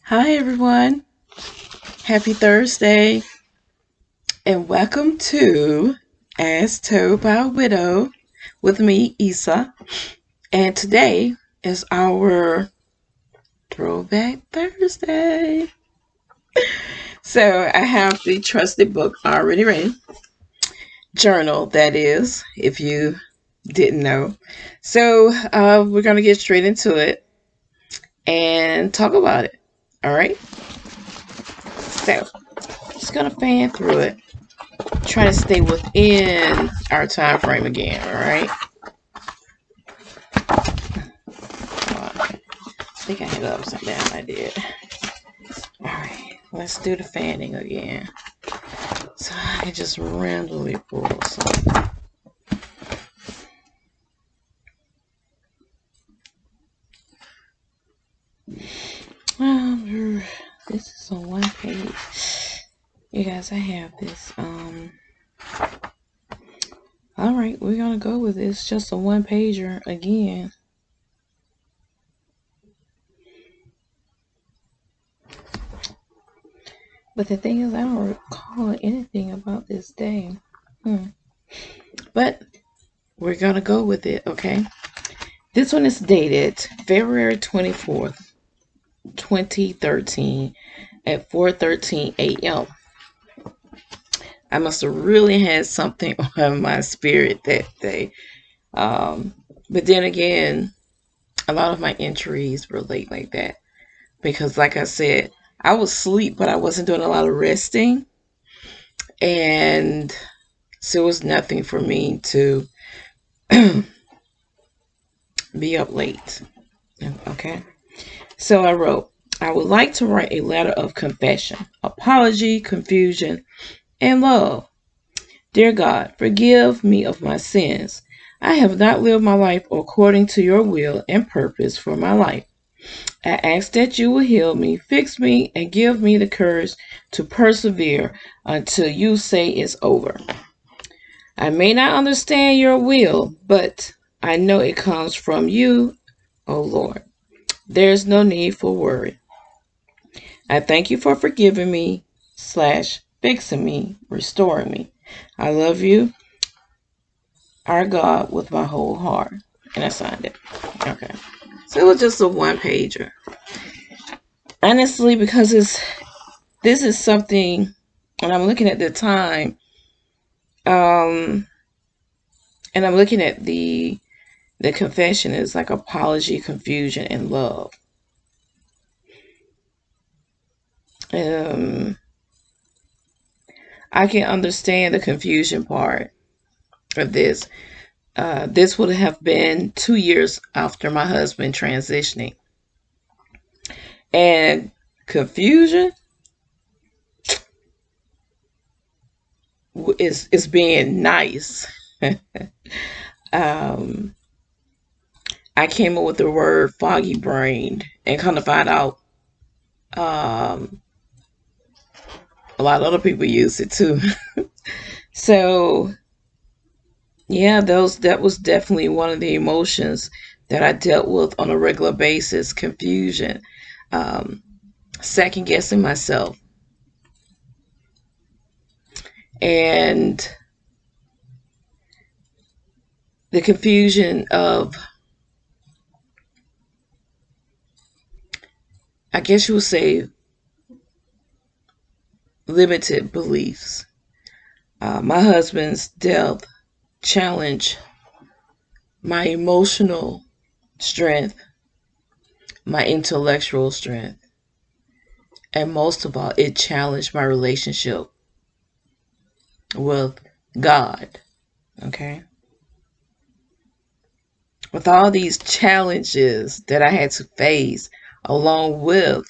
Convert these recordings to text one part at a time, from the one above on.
Hi, everyone. Happy Thursday, and welcome to As Told by a Widow with me, Isa. And today is our Throwback Thursday. So I have the trusted book already ready. Journal, that is, if you didn't know. So we're going to get straight into it and talk about it. All right. So just going to fan through it. Try to stay within our time frame again, all right? I think I had it upside down. I did. All right, let's do the fanning again. So I can just randomly pull some. This is on one page. You guys, I have this. All right, we're gonna go with this. Just a one pager again. But the thing is, I don't recall anything about this day. But we're going to go with it, okay? This one is dated February 24th, 2013 at 4:13 a.m. I must have really had something on my spirit that day. But then again, a lot of my entries were late like that. Because like I said, I was asleep, but I wasn't doing a lot of resting. And so it was nothing for me to be up late. Okay. So I wrote, I would like to write a letter of confession, apology, confusion, and love. Dear God, forgive me of my sins. I have not lived my life according to your will and purpose for my life. I ask that you will heal me, fix me, and give me the courage to persevere until you say it's over. I may not understand your will, but I know it comes from you, O Lord. There's no need for worry. I thank you for forgiving me, fixing me, restoring me. I love you, our God, with my whole heart. And I signed it. Okay. So it was just a one pager. Honestly, because this is something, and I'm looking at the time, and I'm looking at the confession is like apology, confusion, and love. I can understand the confusion part of this. This would have been 2 years after my husband transitioning. And confusion is being nice. I came up with the word foggy brained and kind of find out a lot of other people use it too. So yeah, that was definitely one of the emotions that I dealt with on a regular basis. Confusion, second guessing myself, and the confusion of, I guess you would say, limited beliefs. My husband's death challenged my emotional strength, my intellectual strength, and most of all, it challenged my relationship with God. Okay? With all these challenges that I had to face, along with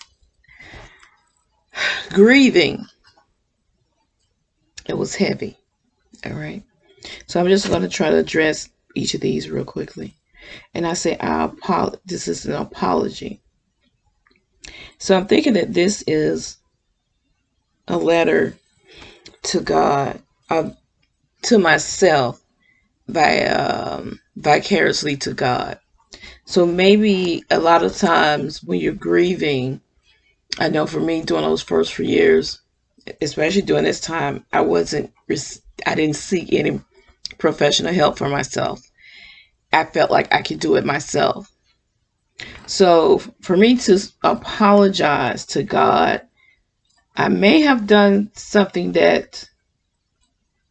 grieving, it was heavy. All right. So I'm just going to try to address each of these real quickly. And I say, this is an apology. So I'm thinking that this is a letter to God, to myself, vicariously to God. So maybe a lot of times when you're grieving, I know for me, during those first few years, especially during this time, I didn't seek any professional help for myself. I felt like I could do it myself. So for me to apologize to God, I may have done something that,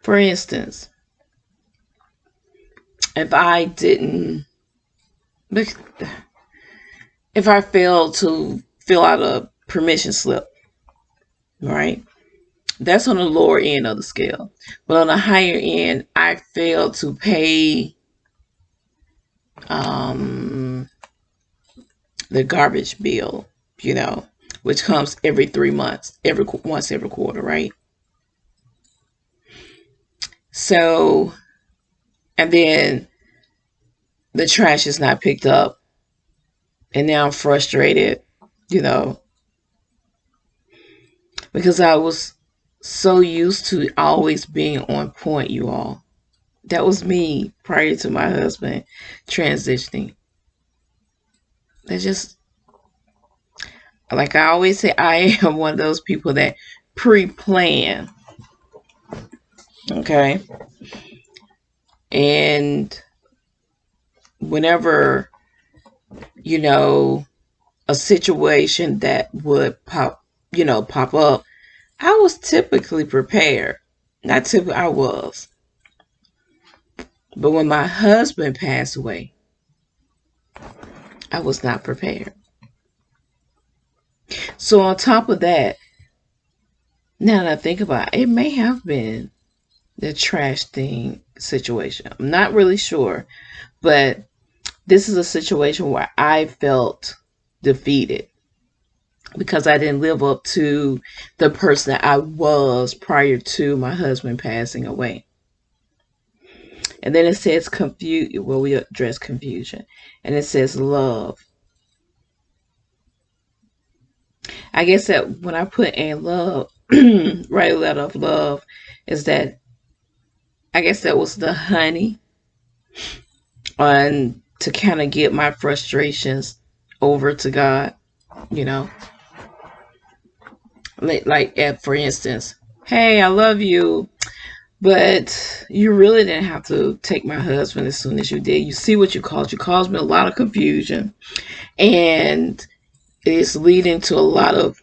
for instance, if I didn't, if I failed to fill out a permission slip, right? That's on the lower end of the scale. But on the higher end, I failed to pay um, the garbage bill, which comes every 3 months, once every quarter, right? So, and then the trash is not picked up, and now I'm frustrated, you know, because I was so used to always being on point, you all. That was me prior to my husband transitioning. That just, like I always say, I am one of those people that pre-plan. Okay. And whenever, you know, a situation that would pop up, I was typically prepared. Not typically, I was. But when my husband passed away, I was not prepared. So on top of that, now that I think about it, it may have been the trash thing situation. I'm not really sure, but this is a situation where I felt defeated because I didn't live up to the person that I was prior to my husband passing away. And then it says we address confusion. And it says love. I guess that when I put in love, write a letter of love, is that I guess that was the honey on to kind of get my frustrations over to God, you know. For instance, hey, I love you, but you really didn't have to take my husband as soon as you did. You see what you caused? You caused me a lot of confusion, and it's leading to a lot of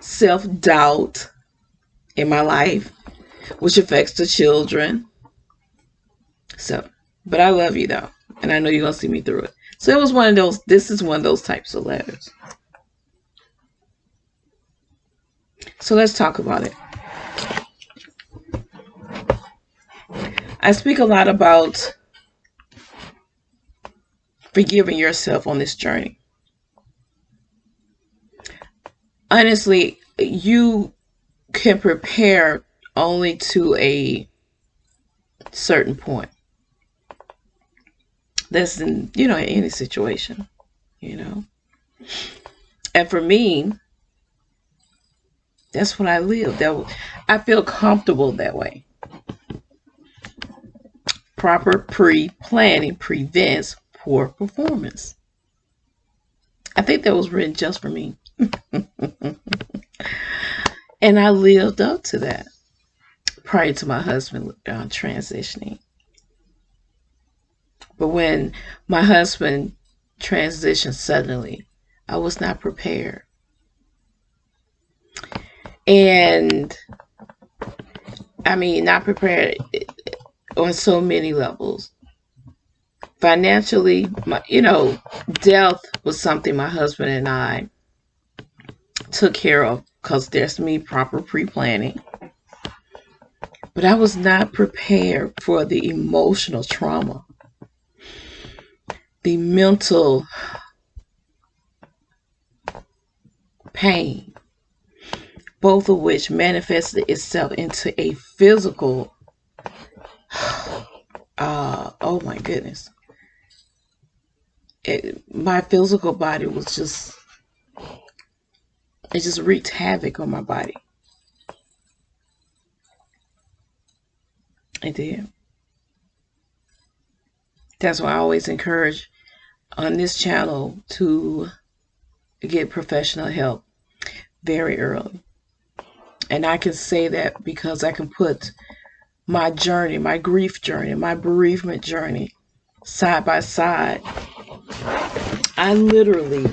self-doubt in my life, which affects the children. So, but I love you though, and I know you're gonna see me through it. So it was one of those. This is one of those types of letters. So let's talk about it. I speak a lot about forgiving yourself on this journey. Honestly, you can prepare only to a certain point. That's in any situation, And for me, that's what I live. I feel comfortable that way. Proper pre-planning prevents poor performance. I think that was written just for me. And I lived up to that prior to my husband transitioning. But when my husband transitioned suddenly, I was not prepared. And I mean, not prepared on so many levels. Financially, death was something my husband and I took care of because there's me proper pre-planning. But I was not prepared for the emotional trauma, the mental pain, both of which manifested itself into a physical, oh my goodness. My physical body was it just wreaked havoc on my body. It did. That's why I always encourage on this channel to get professional help very early. And I can say that because I can put my journey, my grief journey, my bereavement journey side by side. I literally,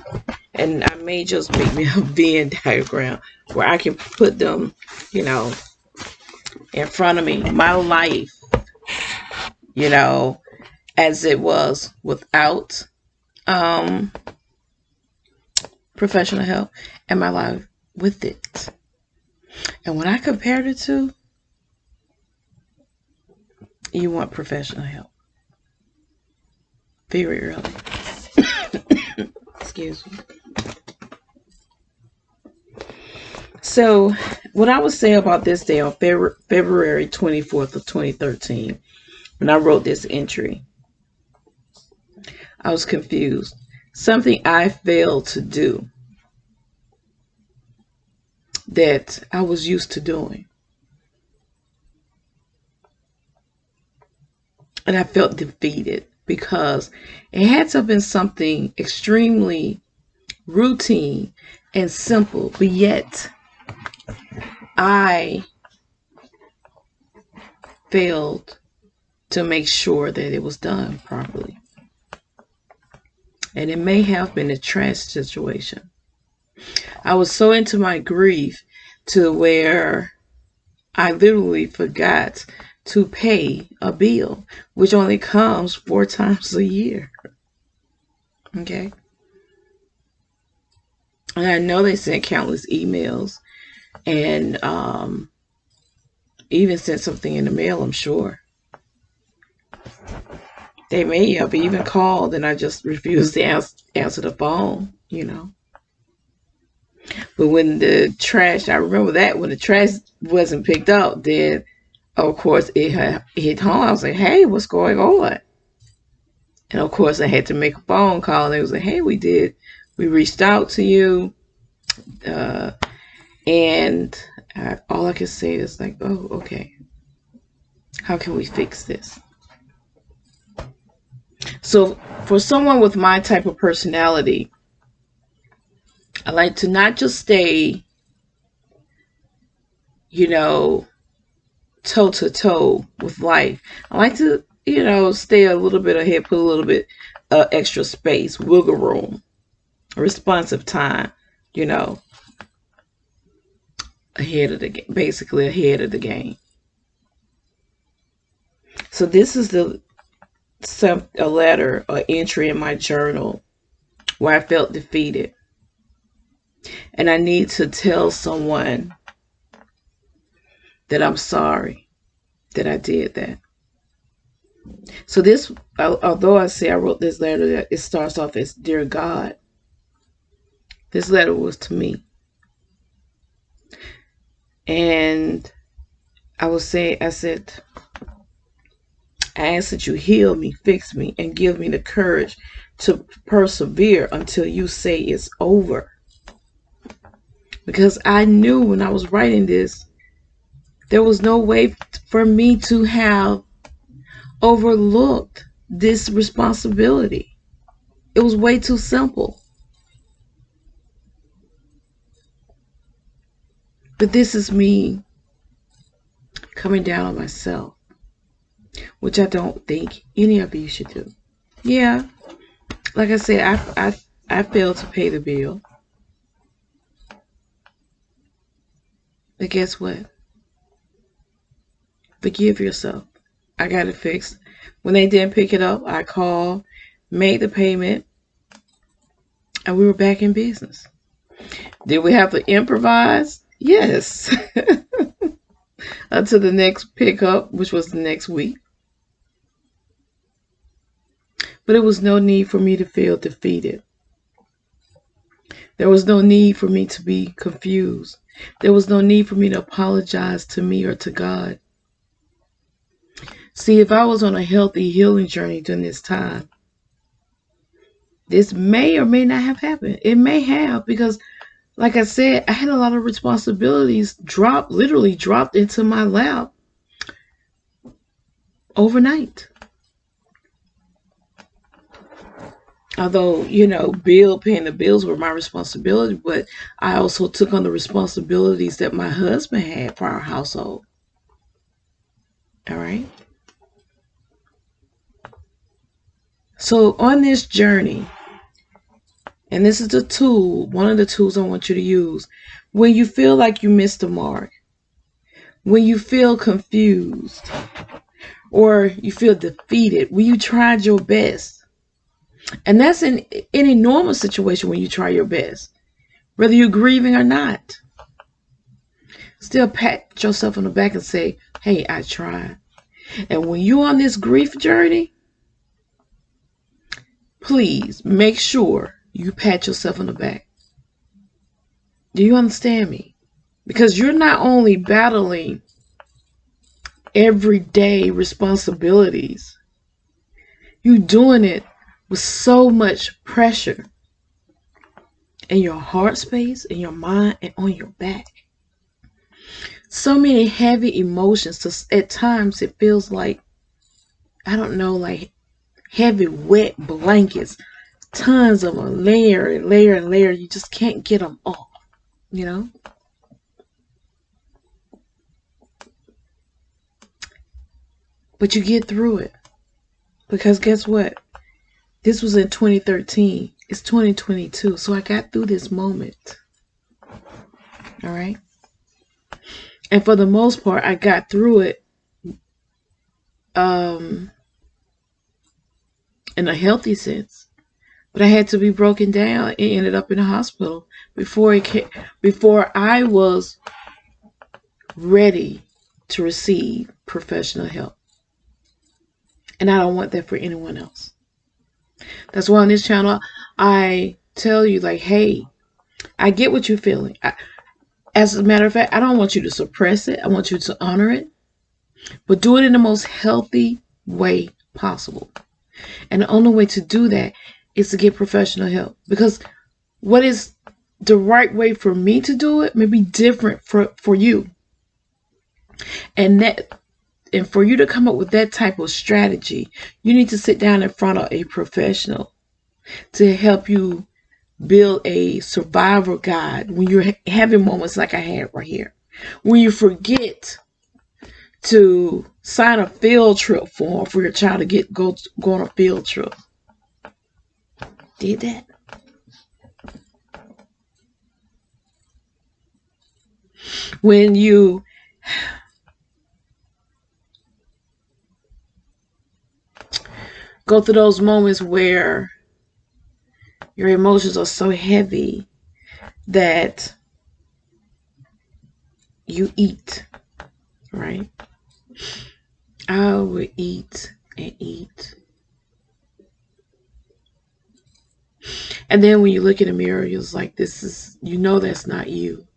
and I may just make me a Venn diagram where I can put them, you know, in front of me, my life, you know, as it was without um, professional help, and my life with it. And when I compared the two, you want professional help very early. Excuse me. So, what I would say about this day on February 24th of 2013, when I wrote this entry, I was confused. Something I failed to do that I was used to doing. And I felt defeated because it had to have been something extremely routine and simple, but yet I failed to make sure that it was done properly. And it may have been a trash situation. I was so into my grief to where I literally forgot to pay a bill, which only comes 4 times a year. Okay? And I know they sent countless emails and even sent something in the mail, I'm sure. They may have even called and I just refused to answer the phone, you know. But when the trash, I remember that when the trash wasn't picked up, then of course it hit home. I was like, hey, what's going on? And of course I had to make a phone call. And they was like, hey, we reached out to you. And all I could say is like, oh, okay. How can we fix this? So for someone with my type of personality, I like to not just stay, you know, toe to toe with life. I like to, you know, stay a little bit ahead, put a little bit extra space, wiggle room, responsive time, you know, ahead of the game, basically ahead of the game. So this is a letter or entry in my journal where I felt defeated. And I need to tell someone that I'm sorry that I did that. So this, although I say I wrote this letter, that it starts off as Dear God, this letter was to me. And I said, I ask that you heal me, fix me, and give me the courage to persevere until you say it's over. Because I knew when I was writing this, there was no way for me to have overlooked this responsibility. It was way too simple. But this is me coming down on myself, which I don't think any of you should do. Yeah, like I said, I failed to pay the bill. But guess what? Forgive yourself. I got it fixed. When they didn't pick it up, I called, made the payment, and we were back in business. Did we have to improvise? Yes. Until the next pickup, which was the next week. But there was no need for me to feel defeated. There was no need for me to be confused. There was no need for me to apologize to me or to God. See, if I was on a healthy healing journey during this time, this may or may not have happened. It may have, because like I said, I had a lot of responsibilities literally dropped into my lap overnight. Although, paying the bills were my responsibility, but I also took on the responsibilities that my husband had for our household. All right. So on this journey, and this is the tool, one of the tools I want you to use, when you feel like you missed the mark, when you feel confused, or you feel defeated, when you tried your best, and that's in any normal situation when you try your best, whether you're grieving or not, still pat yourself on the back and say, hey, I tried. And when you're on this grief journey, please make sure you pat yourself on the back. Do you understand me? Because you're not only battling everyday responsibilities, you're doing it with so much pressure in your heart space, in your mind, and on your back. So many heavy emotions. So at times it feels like, I don't know, like heavy wet blankets. Tons of them, layer and layer and layer. You just can't get them off, But you get through it. Because guess what? This was in 2013. It's 2022. So I got through this moment. All right? And for the most part, I got through it in a healthy sense. But I had to be broken down and ended up in a hospital before I was ready to receive professional help. And I don't want that for anyone else. That's why on this channel, I tell you, like, hey, I get what you're feeling. As a matter of fact, I don't want you to suppress it. I want you to honor it. But do it in the most healthy way possible. And the only way to do that is to get professional help. Because what is the right way for me to do it may be different for you. And for you to come up with that type of strategy, you need to sit down in front of a professional to help you build a survival guide when you're having moments like I had right here. When you forget to sign a field trip form for your child to go on a field trip. Did that? When you go through those moments where your emotions are so heavy that you eat, right? I would eat and eat. And then when you look in the mirror, you're like, that's not you.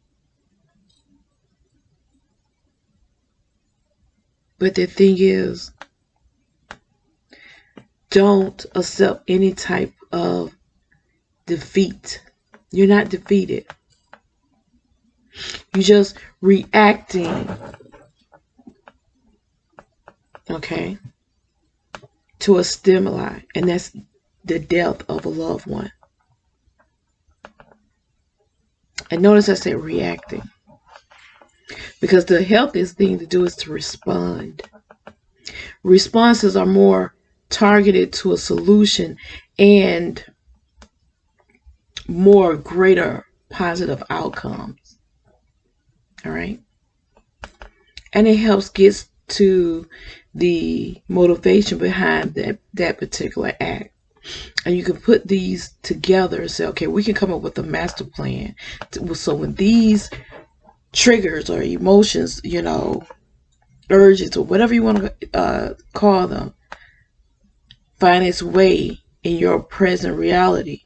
But the thing is, don't accept any type of defeat. You're not defeated. You're just reacting, okay, to a stimuli, and that's the death of a loved one. And notice I said reacting, because the healthiest thing to do is to respond. Responses are more targeted to a solution and more greater positive outcomes. All right. And it helps get to the motivation behind that particular act. And you can put these together and say, okay, we can come up with a master plan. So when these triggers or emotions, urges or whatever you want to call them, find its way in your present reality,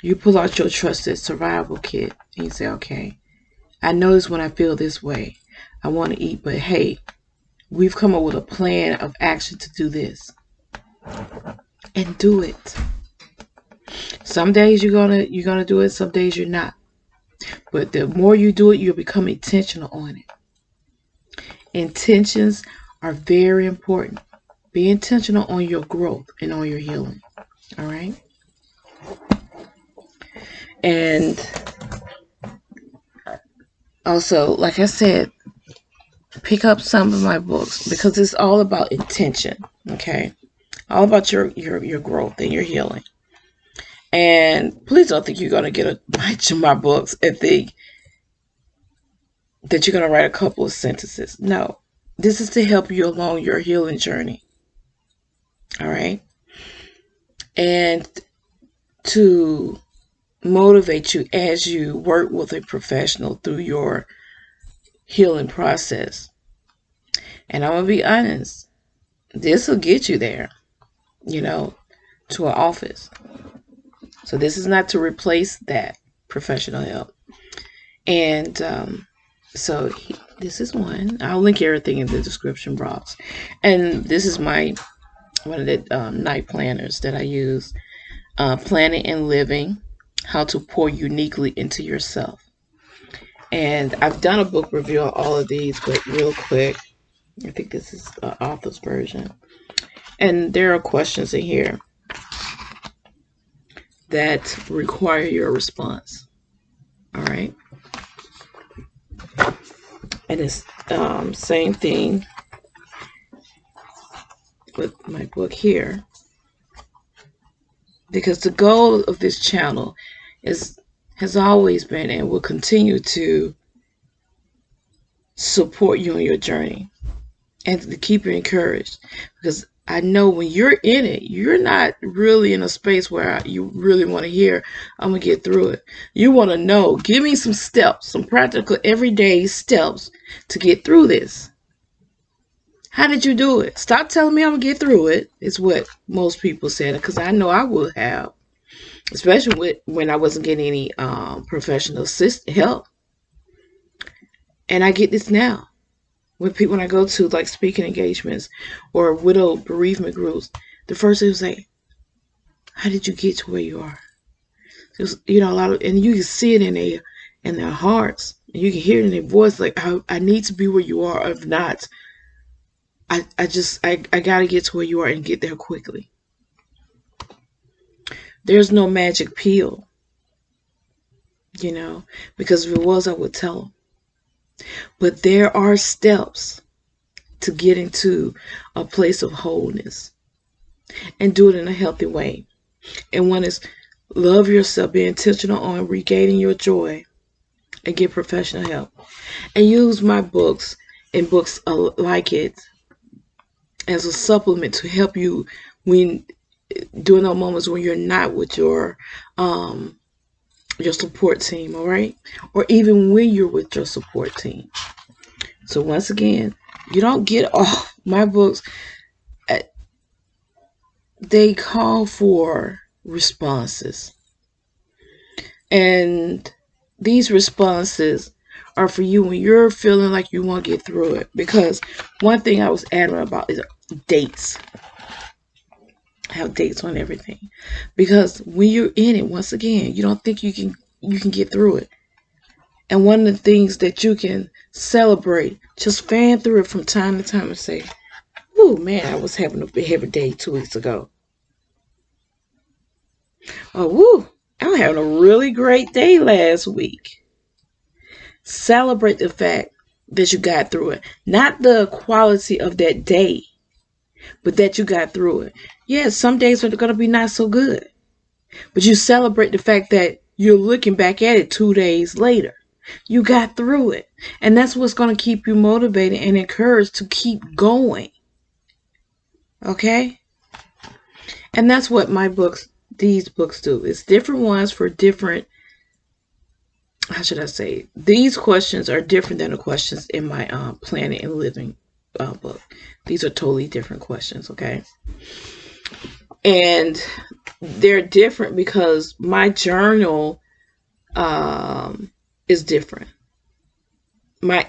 you pull out your trusted survival kit and you say, okay, I notice when I feel this way, I want to eat, but hey, we've come up with a plan of action to do this. And do it. Some days you're gonna do it, some days you're not. But the more you do it, you'll become intentional on it. Intentions are very important. Be intentional on your growth and on your healing. All right. And also, like I said, pick up some of my books because it's all about intention. Okay. All about your growth and your healing. And please don't think you're going to get a bunch of my books and think that you're going to write a couple of sentences. No. This is to help you along your healing journey. All right. And to motivate you as you work with a professional through your healing process. And I'm going to be honest, this will get you there, to an office. So this is not to replace that professional help. And so this is one. I'll link everything in the description box. And this is one of the night planners that I use. Planning and Living, How to Pour Uniquely into Yourself. And I've done a book review on all of these, but real quick, I think this is the author's version. And there are questions in here that require your response. All right. And it's same thing with my book here. Because the goal of this channel has always been and will continue to support you on your journey and to keep you encouraged. Because I know when you're in it, you're not really in a space where you really want to hear, I'm going to get through it. You want to know, give me some steps, some practical everyday steps to get through this. How did you do it? Stop telling me I'm going to get through it. It's what most people said, because I know I would have, especially when I wasn't getting any professional help. And I get this now. When I go to like speaking engagements or widow bereavement groups, the first thing is like, how did you get to where you are? Just, a lot of, and you can see it in their hearts. And you can hear it in their voice, like, I need to be where you are. If not, I got to get to where you are and get there quickly. There's no magic pill, because if it was, I would tell them. But there are steps to get into a place of wholeness and do it in a healthy way. And one is love yourself, be intentional on regaining your joy, and get professional help. And use my books and books like it as a supplement to help you during those moments when you're not with your support team, all right? Or even when you're with your support team. So once again, you don't get off my books. They call for responses. And these responses are for you when you're feeling like you want to get through it. Because one thing I was adamant about is dates. Have dates on everything, because when you're in it, once again, you don't think you can get through it. And one of the things that you can celebrate, just fan through it from time to time and say, oh man, I was having a heavy day 2 weeks ago. Oh, woo, I was having a really great day last week. Celebrate the fact that you got through it, not the quality of that day, but that you got through it. Yes, some days are going to be not so good. But you celebrate the fact that you're looking back at it 2 days later. You got through it. And that's what's going to keep you motivated and encouraged to keep going. Okay? And that's what these books do. It's different ones for different, how should I say? These questions are different than the questions in my Planning and Living book. These are totally different questions, okay? And they're different because my journal is different. My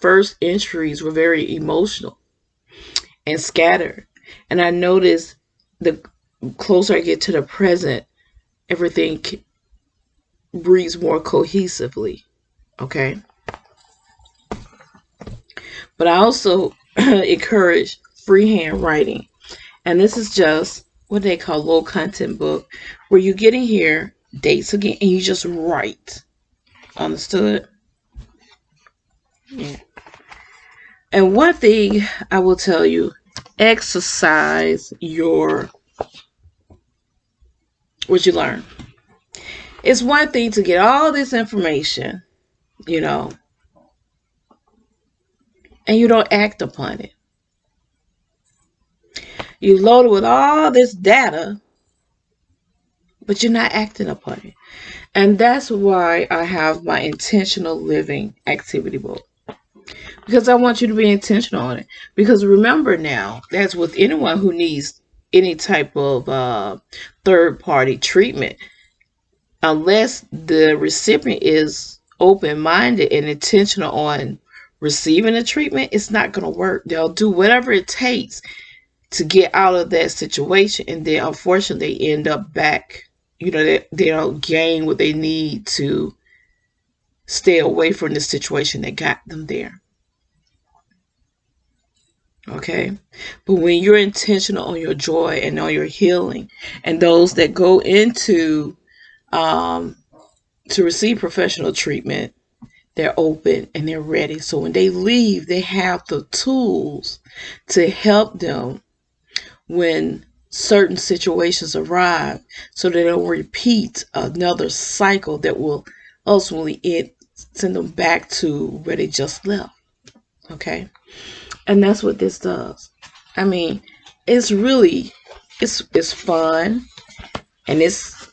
first entries were very emotional and scattered. And I noticed the closer I get to the present, everything breathes more cohesively, okay? But I also encourage freehand writing. And this is just what they call low content book, where you get in here, dates again, and you just write. Understood? Yeah. And one thing I will tell you, exercise what you learn. It's one thing to get all this information, you know, and you don't act upon it. You load it with all this data, but you're not acting upon it. And that's why I have my intentional living activity book. Because I want you to be intentional on it. Because remember now, that's with anyone who needs any type of third party treatment, unless the recipient is open minded and intentional on receiving the treatment, it's not going to work. They'll do whatever it takes to get out of that situation, and then unfortunately they end up back. They don't gain what they need to stay away from the situation that got them there. Okay? But when you're intentional on your joy and on your healing, and those that go into to receive professional treatment, they're open and they're ready. So when they leave, they have the tools to help them when certain situations arrive, so they don't repeat another cycle that will ultimately send them back to where they just left. Okay? And that's what this does. I mean, it's really, it's fun, and it's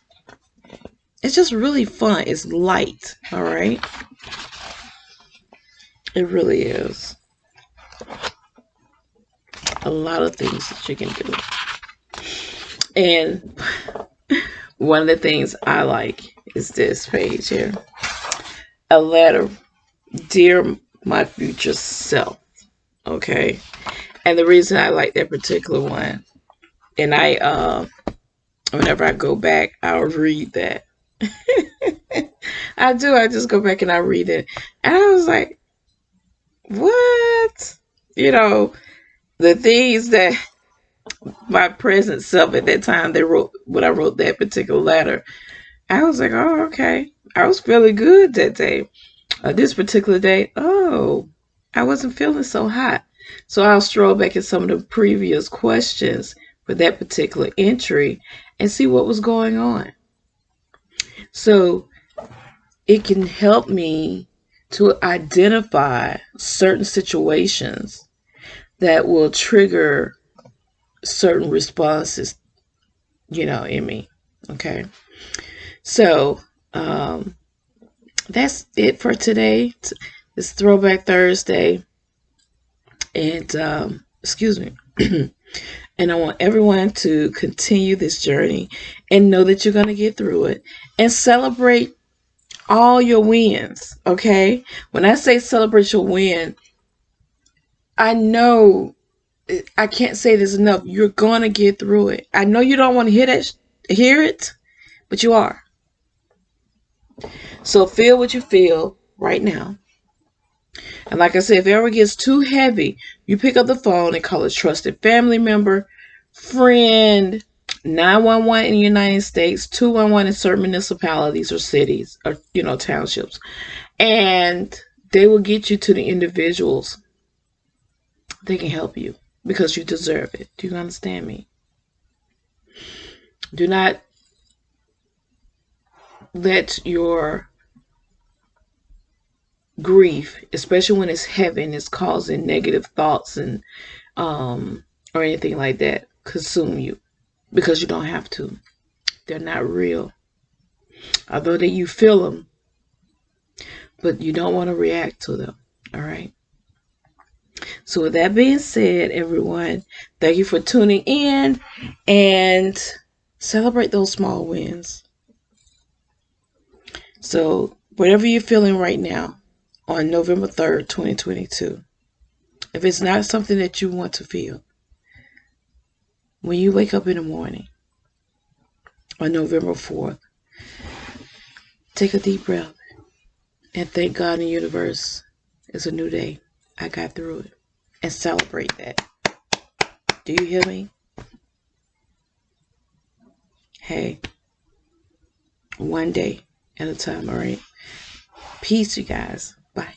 just really fun. It's light, all right? It really is. A lot of things that you can do. And one of the things I like is this page here. A letter, dear my future self. Okay. And the reason I like that particular one, and I whenever I go back, I'll read that. I do. I just go back and I read it. And I was like, what? The things that my present self at that time, when I wrote that particular letter, I was like, oh, okay. I was feeling good that day. This particular day, oh, I wasn't feeling so hot. So I'll stroll back at some of the previous questions for that particular entry and see what was going on. So it can help me to identify certain situations that will trigger certain responses, in me. Okay. So that's it for today. It's Throwback Thursday. And excuse me. And I want everyone to continue this journey and know that you're going to get through it, and celebrate all your wins. Okay. When I say celebrate your win, I know I can't say this enough. You're going to get through it. I know you don't want to hear it, but you are. So feel what you feel right now. And like I said, if it ever gets too heavy, you pick up the phone and call a trusted family member, friend, 911 in the United States, 211 in certain municipalities or cities or, townships. And they will get you to the individuals. They can help you because you deserve it. Do you understand me? Do not let your grief, especially when it's heavy and it's causing negative thoughts and or anything like that, consume you, because you don't have to. They're not real. Although that you feel them, but you don't want to react to them. All right. So with that being said, everyone, thank you for tuning in, and celebrate those small wins. So whatever you're feeling right now on November 3rd, 2022, if it's not something that you want to feel, when you wake up in the morning on November 4th, take a deep breath and thank God in the universe. It's a new day. I got through it. And celebrate that. Do you hear me? Hey, one day at a time, all right? Peace, you guys. Bye.